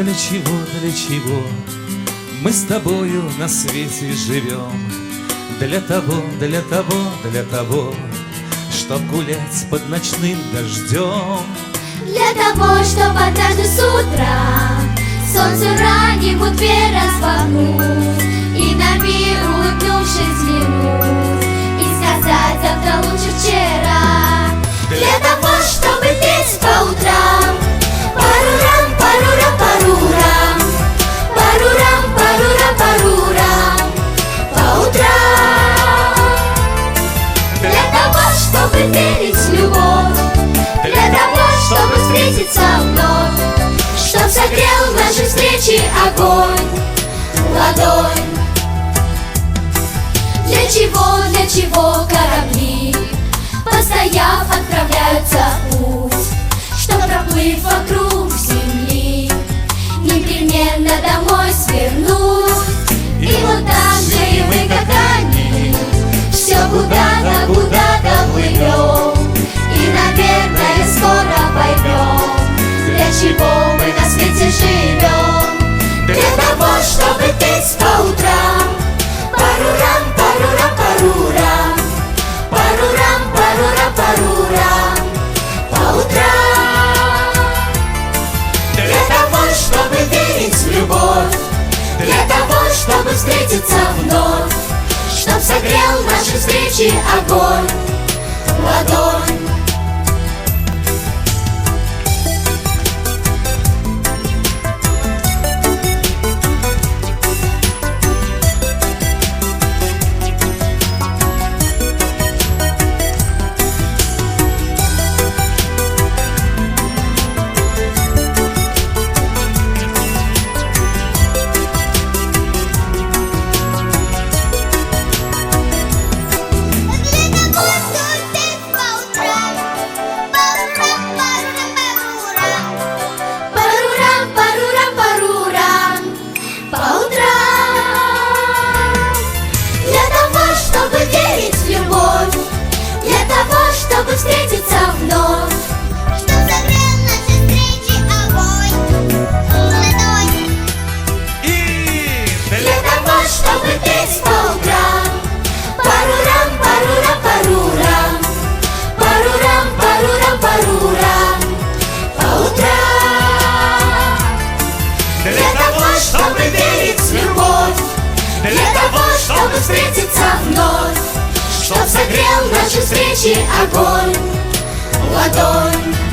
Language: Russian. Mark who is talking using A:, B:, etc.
A: для чего мы с тобою на свете живем? Для того, чтоб гулять под ночным дождем.
B: Для того, чтоб однажды с утра солнце раннему дверь распахнуть и на мир, улыбнувшись, взглянуть и сказать: завтра лучше вчера. Для того, чтобы петь по утрам парурам, парурам, парурам, парурам, парурам, парурам по утрам. Для того, чтобы верить в любовь, для того, чтобы встретиться вновь, чтоб согрел наши встречи огонь, ладонь. Для чего корабли, постояв, отправляются в путь, чтоб, проплыв вокруг земли, непременно домой свернуть. И вот так же и мы, как они, все куда-то плывем, и, наверное, скоро поймем, для чего мы на свете живем. Для того, чтобы петь по утрам парурам, парурам, парурам, парурам, парурам, парурам по утрам. Для того, чтобы верить в любовь, для того, чтобы встретиться вновь, чтоб согрел наши встречи огонь, ладонь. Чтобы встретиться вновь,
C: чтоб согрел наши встречи огонь, ладонь.
A: И
B: для того, чтобы петь по утрам парурам, парурам, парурам, парурам, парурам, парурам по утрам. Для того, чтобы верить в любовь, для того, чтобы встретиться вновь, чтоб согрел наши встречи огонь, ладонь.